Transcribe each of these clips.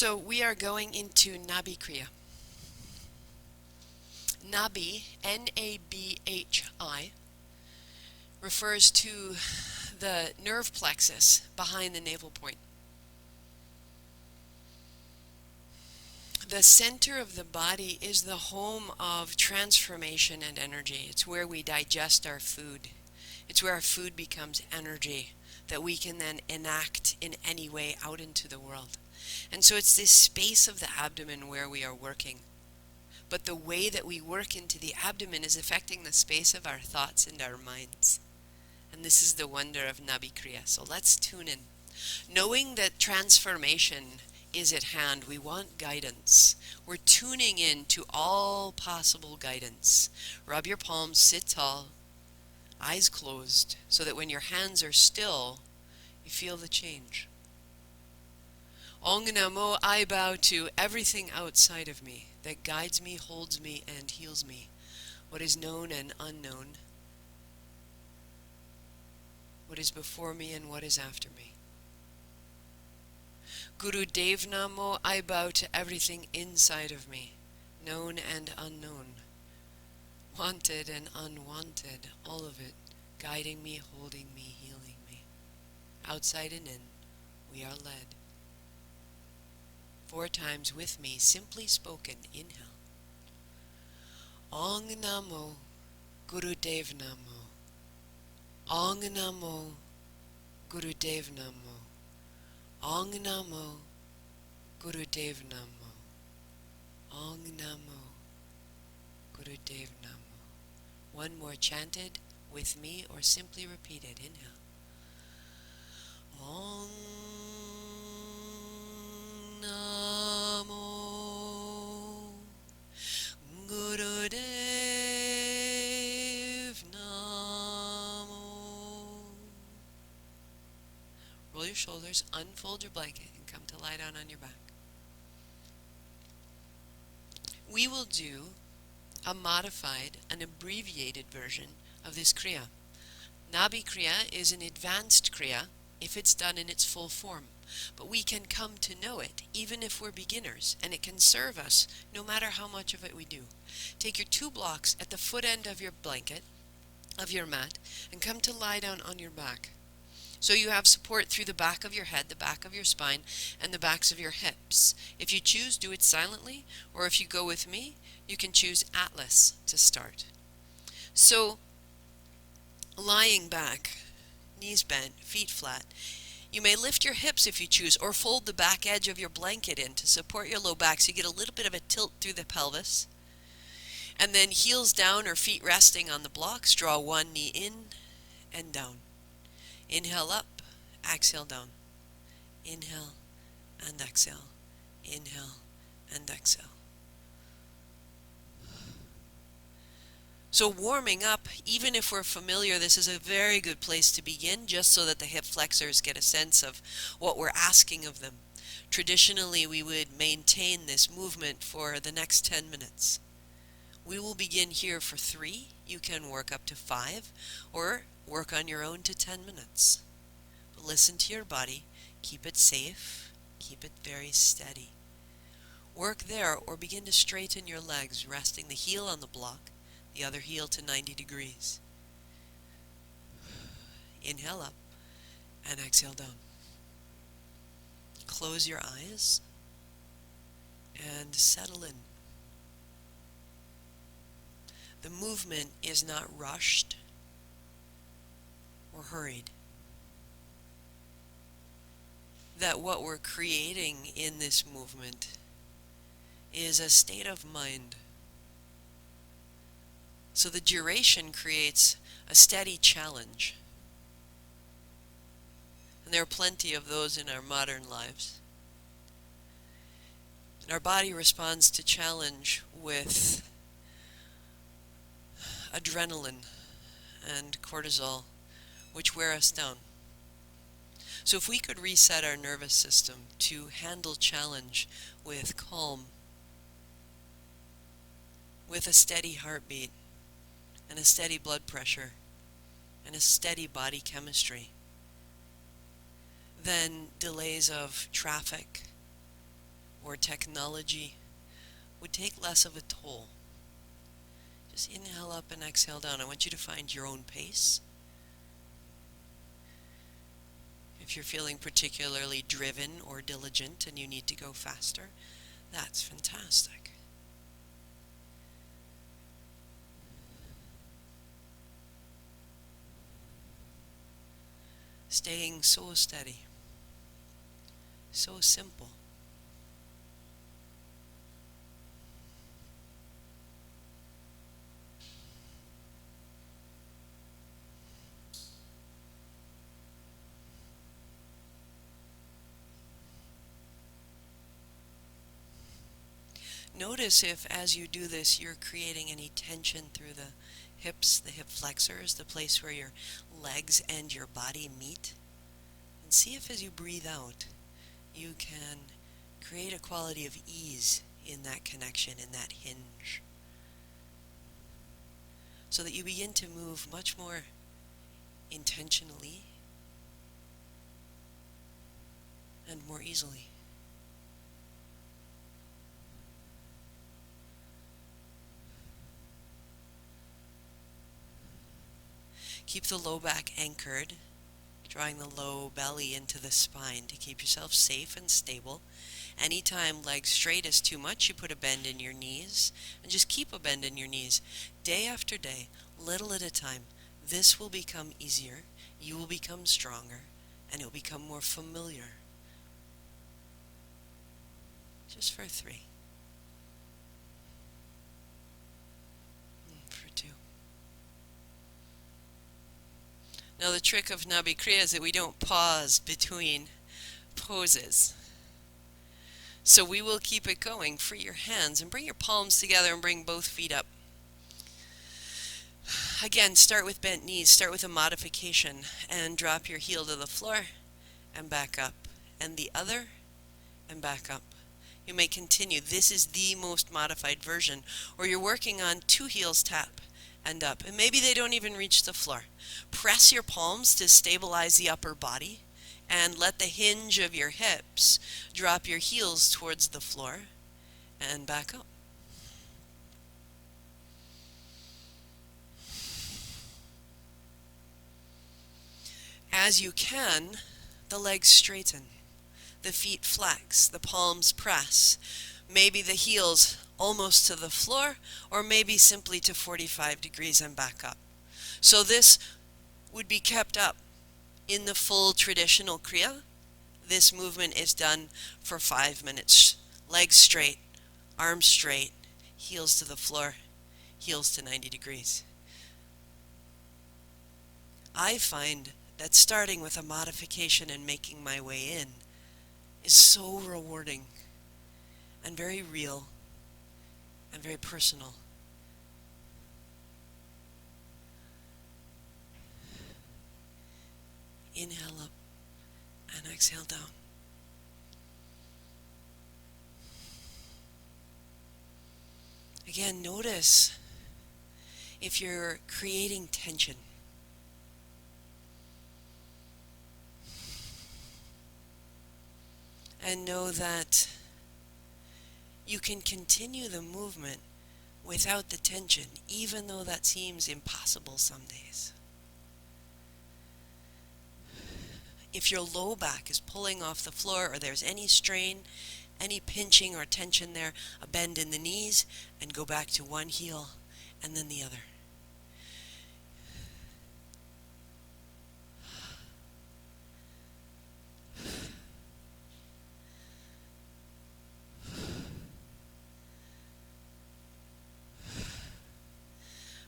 So we are going into Nabi Kriya. Nabi, N-A-B-H-I, refers to the nerve plexus behind the navel point. The center of the body is the home of transformation and energy. It's where we digest our food. It's where our food becomes energy that we can then enact in any way out into the world. And so it's this space of the abdomen where we are working. But the way that we work into the abdomen is affecting the space of our thoughts and our minds. And this is the wonder of Nabi Kriya. So let's tune in. Knowing that transformation is at hand, we want guidance. We're tuning in to all possible guidance. Rub your palms, sit tall, eyes closed, so that when your hands are still, you feel the change. Ong Namo, I bow to everything outside of me that guides me, holds me, and heals me. What is known and unknown. What is before me and what is after me. Guru Dev Namo, I bow to everything inside of me, known and unknown, wanted and unwanted, all of it, guiding me, holding me, healing me. Outside and in, we are led. 4 times with me, simply spoken, inhale. Ong Namo, Guru Dev Namo. Ong Namo, Guru Dev Namo. Ong Namo, Guru Dev Namo. Ong Namo, Guru Dev Namo. One more chanted with me or simply repeated. Inhale. Ong Namo, Guru Dev Namo. Roll your shoulders, unfold your blanket, and come to lie down on your back. We will do a modified, an abbreviated version of this kriya. Nabi Kriya is an advanced kriya if it's done in its full form, but we can come to know it even if we're beginners, and it can serve us no matter how much of it we do. Take your 2 blocks at the foot end of your blanket, of your mat, and come to lie down on your back. So you have support through the back of your head, the back of your spine, and the backs of your hips. If you choose, do it silently, or if you go with me, you can choose Atlas to start. So, lying back, knees bent, feet flat. You may lift your hips if you choose, or fold the back edge of your blanket in to support your low back so you get a little bit of a tilt through the pelvis. And then heels down or feet resting on the blocks, draw one knee in and down. Inhale up, exhale down. Inhale and exhale. Inhale and exhale. So warming up, even if we're familiar, this is a very good place to begin, just so that the hip flexors get a sense of what we're asking of them. Traditionally, we would maintain this movement for the next 10 minutes. We will begin here for 3. You can work up to 5, or work on your own to 10 minutes. But listen to your body. Keep it safe. Keep it very steady. Work there, or begin to straighten your legs, resting the heel on the block, the other heel to 90 degrees. Inhale up and exhale down. Close your eyes and settle in. The movement is not rushed or hurried. That what we're creating in this movement is a state of mind. So the duration creates a steady challenge. And there are plenty of those in our modern lives. And our body responds to challenge with adrenaline and cortisol, which wear us down. So if we could reset our nervous system to handle challenge with calm, with a steady heartbeat, and a steady blood pressure, and a steady body chemistry, then delays of traffic, or technology would take less of a toll. Just inhale up and exhale down. I want you to find your own pace. If you're feeling particularly driven or diligent and you need to go faster, that's fantastic. Staying so steady, so simple. Notice if, as you do this, you're creating any tension through the hips, the hip flexors, the place where your legs and your body meet. And see if as you breathe out, you can create a quality of ease in that connection, in that hinge, so that you begin to move much more intentionally and more easily. Keep the low back anchored, drawing the low belly into the spine to keep yourself safe and stable. Anytime legs straight is too much, you put a bend in your knees, and just keep a bend in your knees. Day after day, little at a time, this will become easier, you will become stronger, and it will become more familiar. Just for 3. For 2. Now the trick of Nabi Kriya is that we don't pause between poses. So we will keep it going. Free your hands and bring your palms together and bring both feet up. Again, start with bent knees. Start with a modification and drop your heel to the floor and back up. And the other and back up. You may continue. This is the most modified version. Or you're working on 2 heels tap and up. And maybe they don't even reach the floor. Press your palms to stabilize the upper body. And let the hinge of your hips drop your heels towards the floor and back up. As you can, the legs straighten, the feet flex, the palms press, maybe the heels almost to the floor, or maybe simply to 45 degrees and back up. So this would be kept up. In the full traditional kriya, this movement is done for 5 minutes. Legs straight, arms straight, heels to the floor, heels to 90 degrees. I find that starting with a modification and making my way in is so rewarding and very real and very personal. Inhale up and exhale down. Again, notice if you're creating tension. And know that you can continue the movement without the tension, even though that seems impossible some days. If your low back is pulling off the floor or there's any strain, any pinching or tension there, a bend in the knees and go back to one heel and then the other.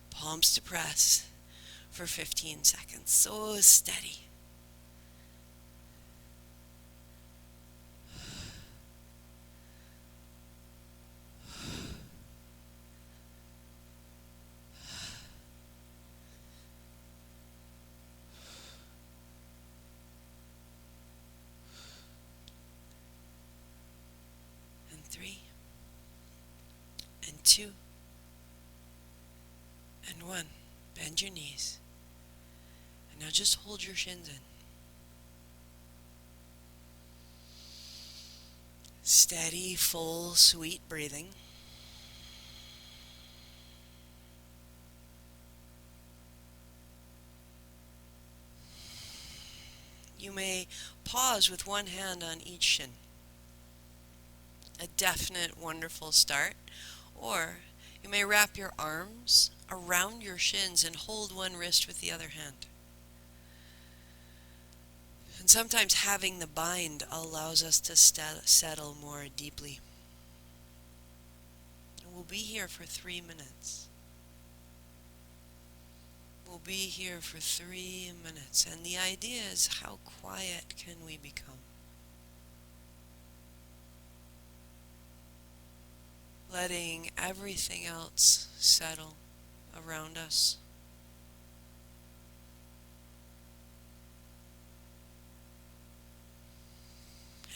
Palms to press for 15 seconds. So steady. And 3 and 2 and 1. Bend your knees. And now just hold your shins in. Steady, full, sweet breathing. You may pause with one hand on each shin. A definite, wonderful start. Or you may wrap your arms around your shins and hold one wrist with the other hand. And sometimes having the bind allows us to settle more deeply. We'll be here for 3 minutes. We'll be here for 3 minutes. And the idea is, how quiet can we become? Letting everything else settle around us.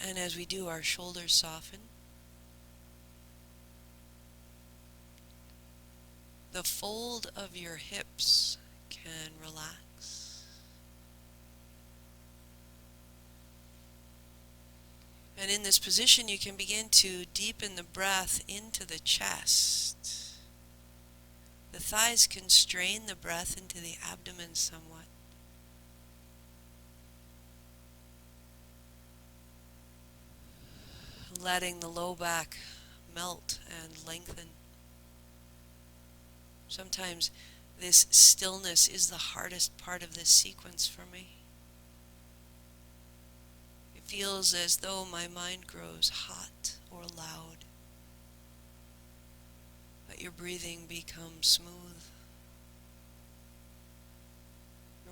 And as we do, our shoulders soften. The fold of your hips can relax. And in this position, you can begin to deepen the breath into the chest. The thighs can strain the breath into the abdomen somewhat. Letting the low back melt and lengthen. Sometimes this stillness is the hardest part of this sequence for me. It feels as though my mind grows hot or loud, but your breathing becomes smooth.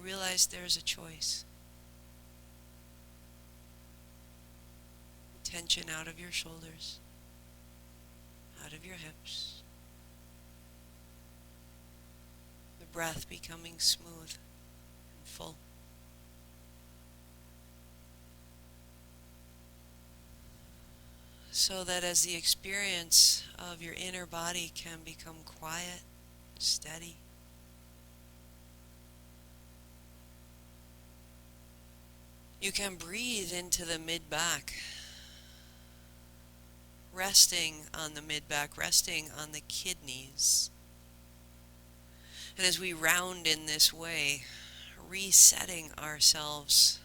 Realize there's a choice. Tension out of your shoulders, out of your hips. The breath becoming smooth and full. So that as the experience of your inner body can become quiet, steady, you can breathe into the mid-back. Resting on the mid-back, resting on the kidneys. And as we round in this way, resetting ourselves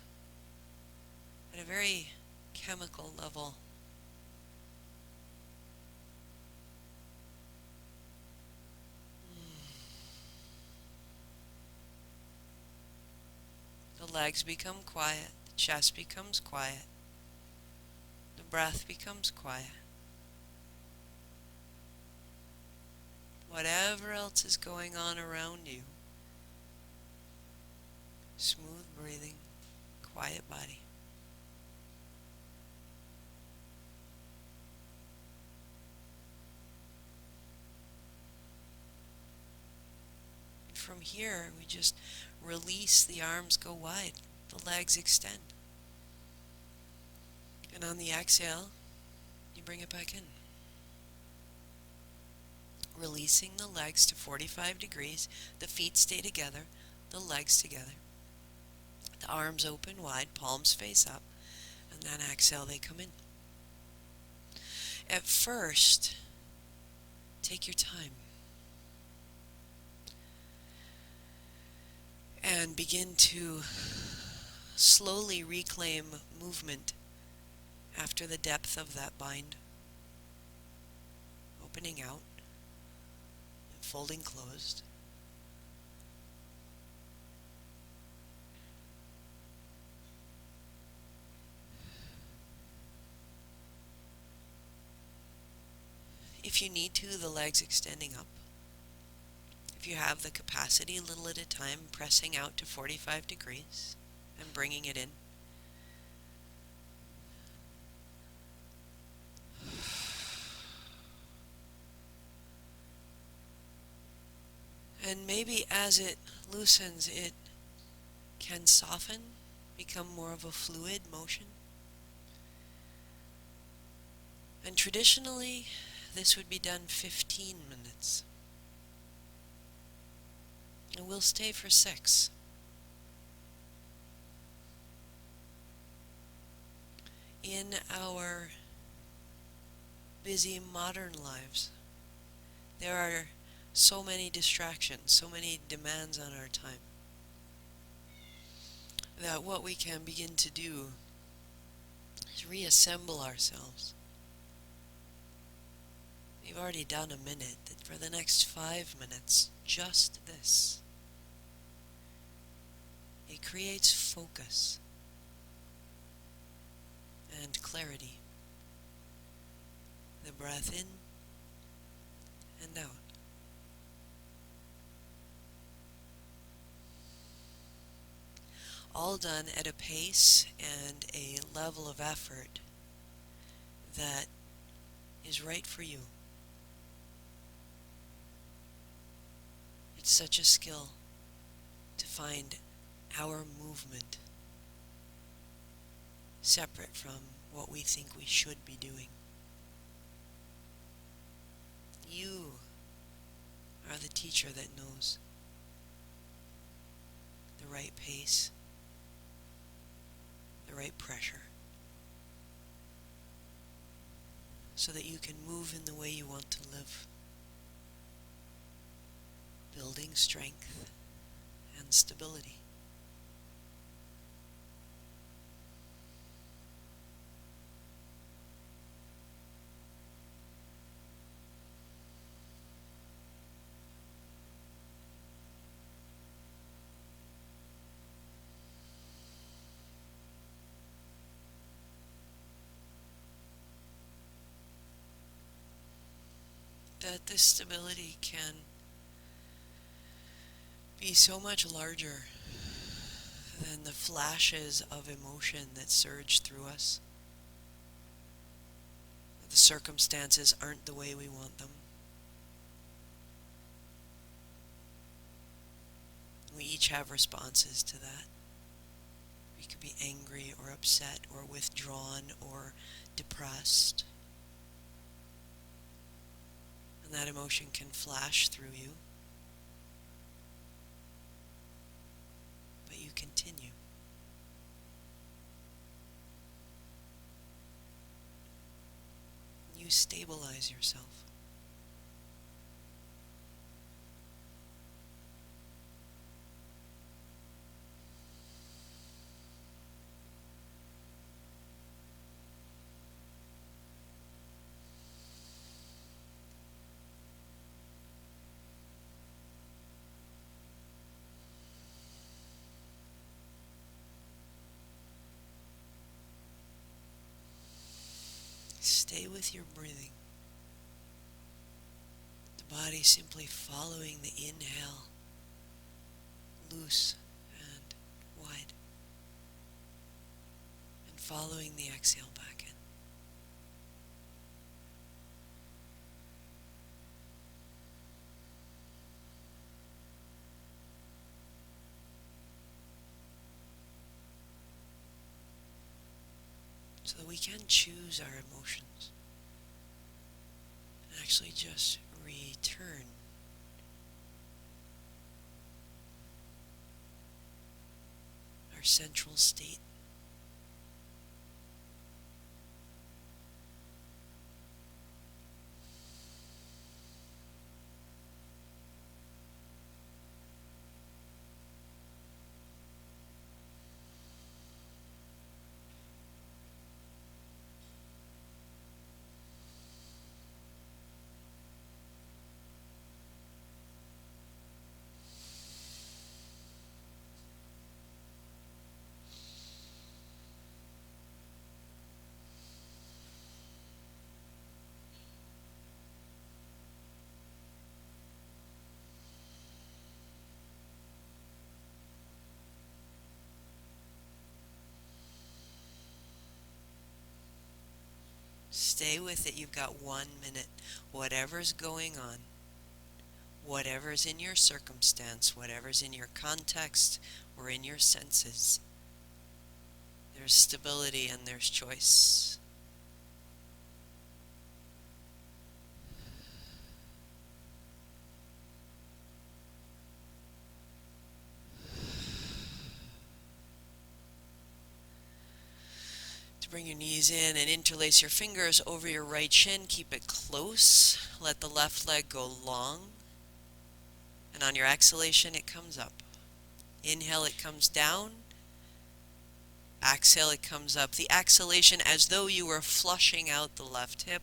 at a very chemical level. The legs become quiet, the chest becomes quiet, the breath becomes quiet. Whatever else is going on around you, smooth breathing, quiet body. And from here, we just release, the arms go wide, the legs extend. And on the exhale, you bring it back in. Releasing the legs to 45 degrees, the feet stay together, the legs together. The arms open wide, palms face up, and then exhale, they come in. At first, take your time and begin to slowly reclaim movement after the depth of that bind. Opening out. Folding closed. If you need to, the legs extending up. If you have the capacity, a little at a time, pressing out to 45 degrees and bringing it in. And maybe as it loosens, it can soften, become more of a fluid motion. And traditionally, this would be done 15 minutes. And we'll stay for 6. In our busy modern lives, there are so many distractions, so many demands on our time, that what we can begin to do is reassemble ourselves. We've already done a minute, that for the next 5 minutes, just this. It creates focus and clarity. The breath in and out. All done at a pace and a level of effort that is right for you. It's such a skill to find our movement separate from what we think we should be doing. You are the teacher that knows the right pace, the right pressure, so that you can move in the way you want to live, building strength and stability. That this stability can be so much larger than the flashes of emotion that surge through us. The circumstances aren't the way we want them. We each have responses to that. We could be angry or upset or withdrawn or depressed. And that emotion can flash through you. But you continue. You stabilize yourself. Stay with your breathing. The body simply following the inhale, loose and wide, and following the exhale back in. So that we can choose our emotions and actually just return our central state. Stay with it. You've got 1 minute. Whatever's going on, whatever's in your circumstance, whatever's in your context or in your senses, there's stability and there's choice. bring your knees in and interlace your fingers over your right shin. Keep it close. Let the left leg go long. And on your exhalation, it comes up. Inhale, it comes down. Exhale, it comes up. The exhalation as though you were flushing out the left hip,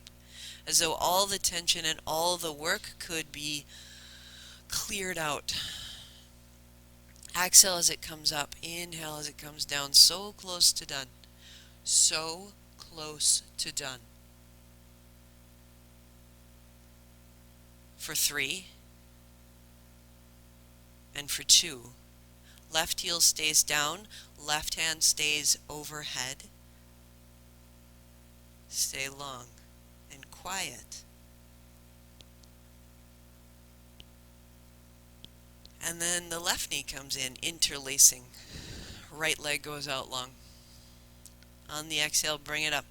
as though all the tension and all the work could be cleared out. Exhale as it comes up. Inhale as it comes down. So close to done. So close to done. For 3 and for 2. Left heel stays down, left hand stays overhead. Stay long and quiet. And then the left knee comes in, interlacing. Right leg goes out long. On the exhale, bring it up.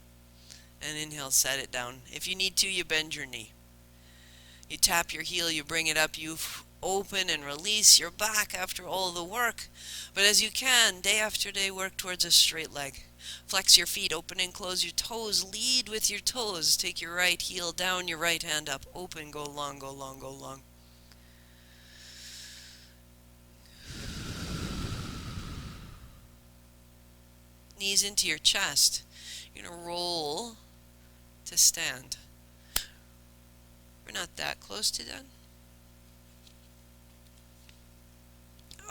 And inhale, set it down. If you need to, you bend your knee. You tap your heel, you bring it up, you open and release your back after all the work. But as you can, day after day, work towards a straight leg. Flex your feet, open and close your toes. Lead with your toes. Take your right heel down, your right hand up. Open, go long, go long, go long. Knees into your chest. You're going to roll to stand. We're not that close to done.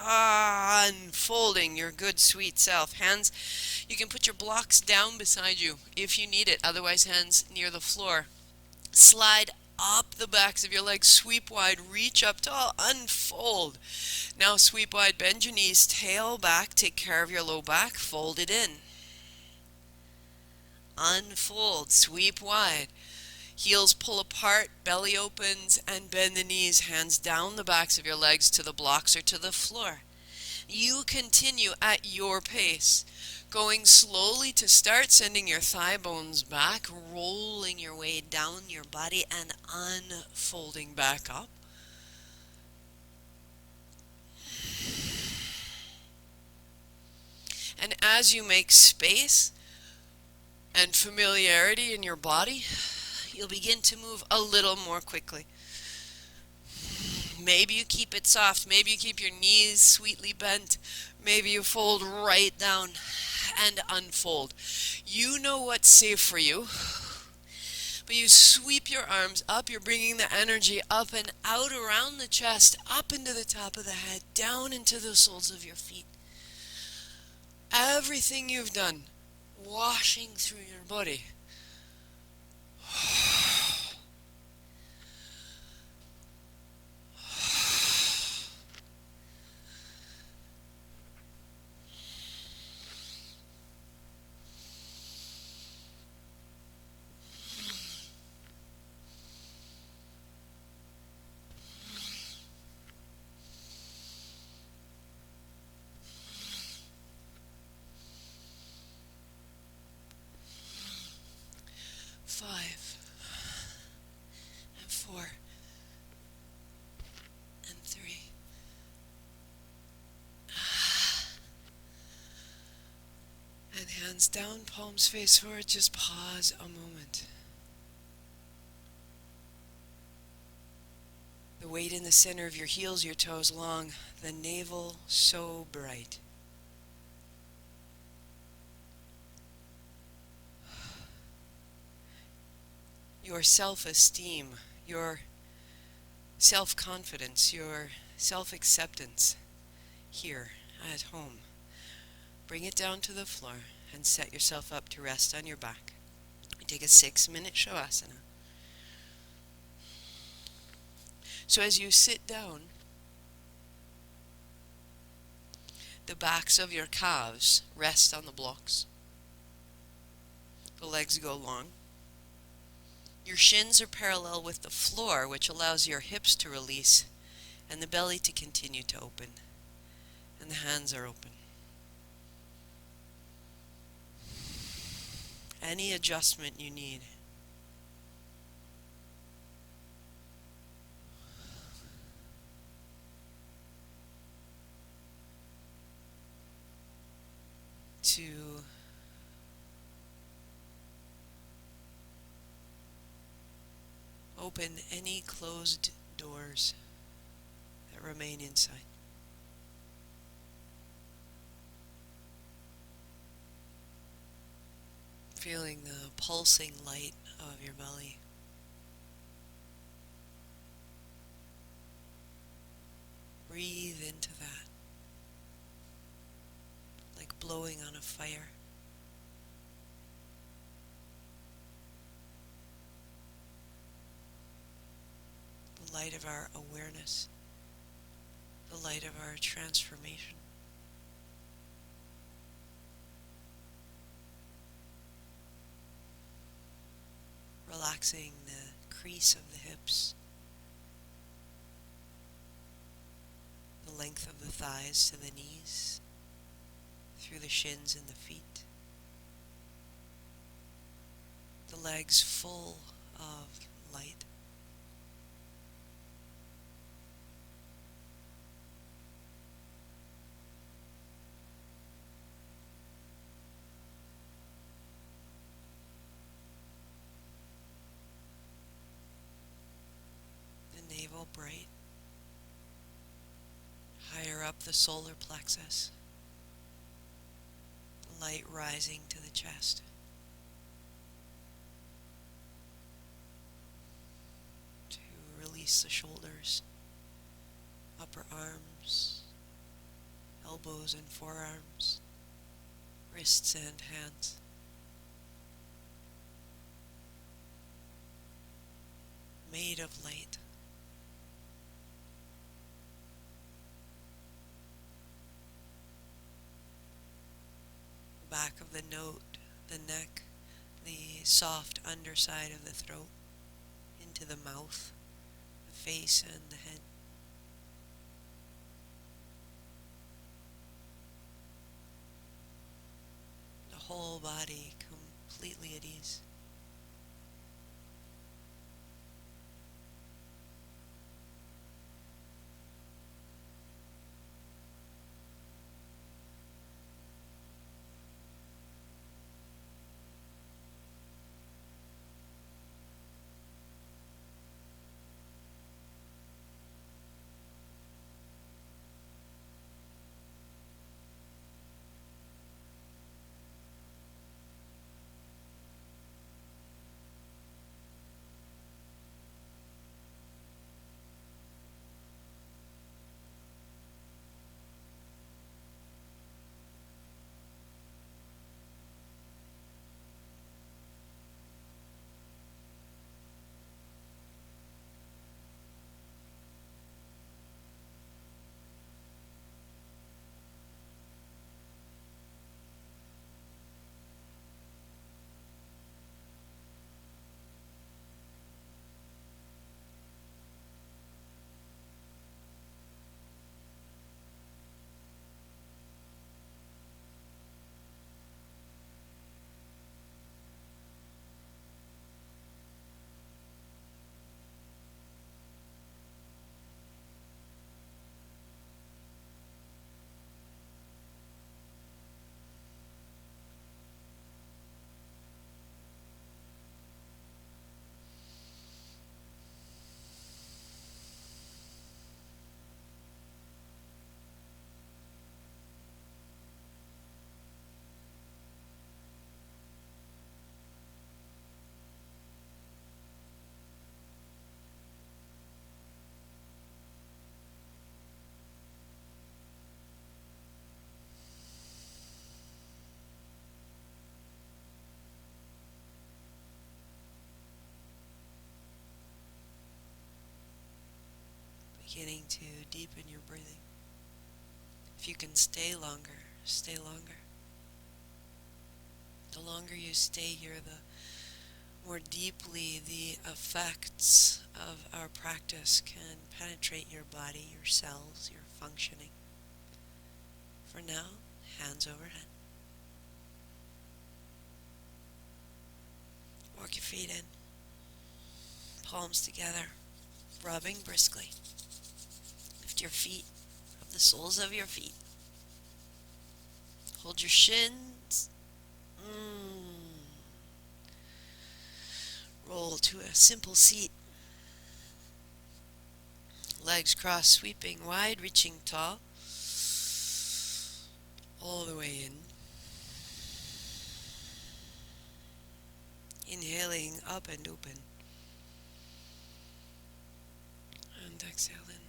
Unfolding your good sweet self. Hands, you can put your blocks down beside you if you need it. Otherwise, hands near the floor. Slide up the backs of your legs. Sweep wide. Reach up tall. Unfold. Now sweep wide. Bend your knees. Tail back. Take care of your low back. Fold it in. Unfold. Sweep wide. Heels pull apart, belly opens, and bend the knees, hands down the backs of your legs to the blocks or to the floor. You continue at your pace, going slowly to start, sending your thigh bones back, rolling your way down your body and unfolding back up. And as you make space and familiarity in your body, you'll begin to move a little more quickly. Maybe you keep it soft. Maybe you keep your knees sweetly bent. Maybe you fold right down and unfold. You know what's safe for you. But you sweep your arms up. You're bringing the energy up and out around the chest, up into the top of the head, down into the soles of your feet. Everything you've done, washing through your body. 5 and 4 and 3. And hands down, palms face forward. Just pause a moment. The weight in the center of your heels, your toes long, the navel so bright. Your self-esteem, your self-confidence, your self-acceptance here at home. Bring it down to the floor and set yourself up to rest on your back. Take a 6-minute Shavasana. So as you sit down, the backs of your calves rest on the blocks. The legs go long. Your shins are parallel with the floor, which allows your hips to release and the belly to continue to open. And the hands are open. Any adjustment you need. To open any closed doors that remain inside. Feeling the pulsing light of your belly. Breathe into that, like blowing on a fire. The light of our awareness, the light of our transformation. Relaxing the crease of the hips, the length of the thighs to the knees, through the shins and the feet, the legs full of light. The navel bright, higher up the solar plexus, the light rising to the chest. To release the shoulders, upper arms, elbows and forearms, wrists and hands. Made of light. Back of the note, the neck, the soft underside of the throat, into the mouth, the face and the head. The whole body completely at ease. Beginning to deepen your breathing. If you can stay longer, stay longer. The longer you stay here, the more deeply the effects of our practice can penetrate your body, your cells, your functioning. For now, hands overhead. Walk your feet in, palms together, rubbing briskly. Lift your feet up the soles of your feet. Hold your shins. Roll to a simple seat. legs crossed, sweeping, wide, reaching, tall. All the way in. Inhaling up and open. And exhale in.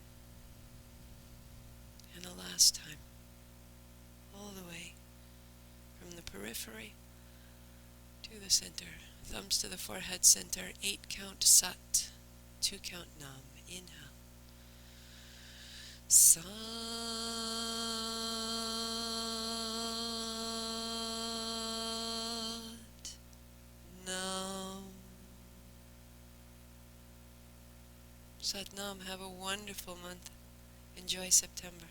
And the last time. All the way from the periphery to the center. Thumbs to the forehead center. 8 count Sat. 2 count Nam. Inhale. Sat Nam. Sat Nam. Have a wonderful month. Enjoy September.